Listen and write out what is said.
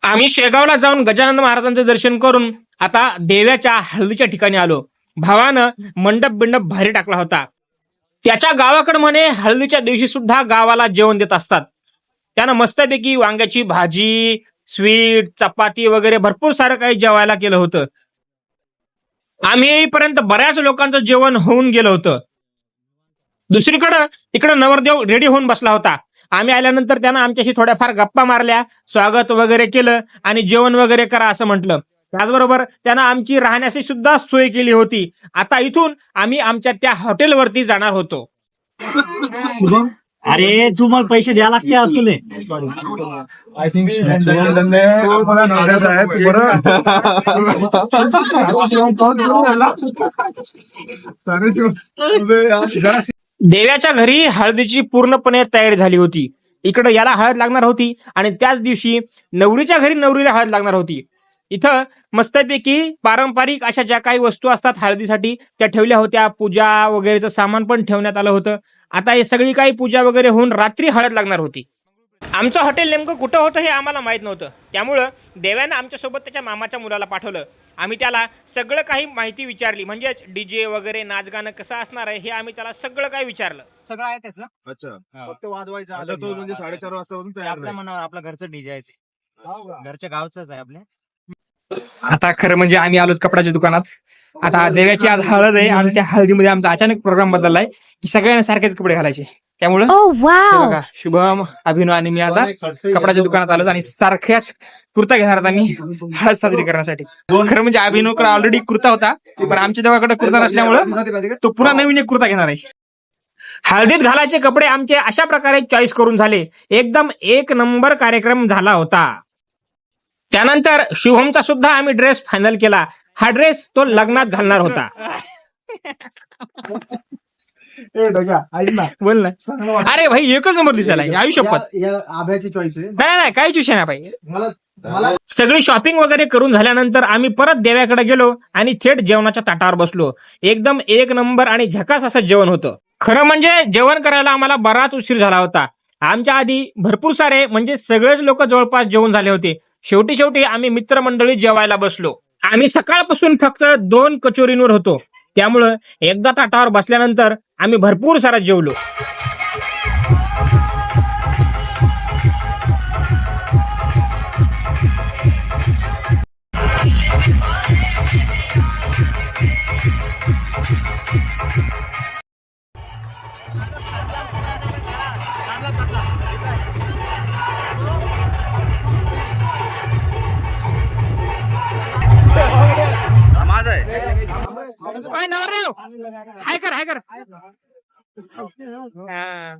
आम्ही शेगावला जाऊन गजानन महाराजांचं दर्शन करून आता देव्याच्या हळदीच्या ठिकाणी आलो. भावानं मंडप बिंडप भारी टाकला होता. त्याच्या गावाकडे म्हणे हळदीच्या दिवशी सुद्धा गावाला जेवण देत असतात. त्यानं मस्तपैकी वांग्याची भाजी, स्वीट, चपाती वगैरे भरपूर सारं काही जेवायला केलं होतं. आम्ही येईपर्यंत बऱ्याच लोकांचं जेवण होऊन गेलं होतं. दुसरीकडं तिकडं नवरदेव रेडी होऊन बसला होता. आम्ही आल्यानंतर त्यानं आमच्याशी थोड्याफार गप्पा मारल्या, स्वागत वगैरे केलं आणि जेवण वगैरे करा असं म्हटलं. त्याचबरोबर त्यानं आमची राहण्याची सुद्धा सोय केली होती. आता इथून आम्ही आमच्या त्या हॉटेलवरती जाणार होतो. शुभम, अरे तू मला पैसे द्या लागते आज तुले. आय थिंक मला नवऱ्याचा आहे तू बरं. देव्याच्या घरी हळदीची पूर्णपणे तयारी झाली होती. इकडं याला हळद लागणार होती आणि त्याच दिवशी नवरीच्या घरी नवरीला हळद लागणार होती. इथं मस्तपैकी पारंपरिक अशा ज्या काही वस्तू असतात हळदीसाठी त्या ठेवल्या होत्या. पूजा वगैरेचं सामान पण ठेवण्यात आलं होतं. आता हे सगळी काही पूजा वगैरे होऊन रात्री हळद लागणार होती. आमचं हॉटेल नेमकं कुठं होतं हे आम्हाला माहित नव्हतं. त्यामुळं देव्यानं आमच्यासोबत त्याच्या मामाच्या मुलाला पाठवलं. आम्ही त्याला सगळं काही माहिती विचारली. म्हणजेच डीजे वगैरे नाचगाणं कसं असणार आहे हे आम्ही त्याला सगळं काही विचारलं. सगळं आहे त्याचं. अच्छा, फक्त वाजवायचा. आता तो म्हणजे 4:30 वाजता तयार आपल्या मनावर आपलं घरचं डीजे आहे ते. घरच्या गावचंच आहे आपल्या. आता खरं म्हणजे आम्ही आलो कपड्याच्या दुकानात. आता देव्याची आज हळद आहे आणि त्या हळदीमध्ये आमचा अचानक प्रोग्राम बदललाय की सगळ्यांना सारखेच कपडे घालायचे. त्यामुळे बघा शुभम, अभिनव आणि मी आता कपड्याच्या दुकानात आलो आणि सारख्याच कुर्ता घेणार आहोत आम्ही हळद साजरी करण्यासाठी. खरं म्हणजे अभिनवकडे ऑलरेडी कुर्ता होता पण आमच्या देवाकडे कुर्ता नसल्यामुळे तो पुन्हा नवीन एक कुर्ता घेणार आहे. हळदीत घालायचे कपडे आमचे अशा प्रकारे चॉईस करून झाले. एकदम एक नंबर कार्यक्रम झाला होता. त्यानंतर शुभमचा सुद्धा आम्ही ड्रेस फायनल केला. हा ड्रेस तो लग्नात घालणार होता. बोल ना. अरे भाई एकच नंबर दिसायला आयुष्यपत. आभ्याची चॉईस आहे. नाही काहीच विषय नाही भाई. मला सगळी शॉपिंग वगैरे करून झाल्यानंतर आम्ही परत देव्याकडे गेलो आणि थेट जेवणाच्या ताटावर बसलो. एकदम एक नंबर आणि झकास असं जेवण होतं. खरं म्हणजे जेवण करायला आम्हाला बराच उशीर झाला होता. आमच्या आधी भरपूर सारे म्हणजे सगळेच लोक जवळपास जेवण झाले होते. शेवटी आम्ही मित्रमंडळी जेवायला बसलो. आम्ही सकाळपासून फक्त 2 कचोरींवर होतो. त्यामुळं एकदा ताटावर बसल्यानंतर आम्ही भरपूर सारा जेवलो. माझा आहे. हाय कर हा.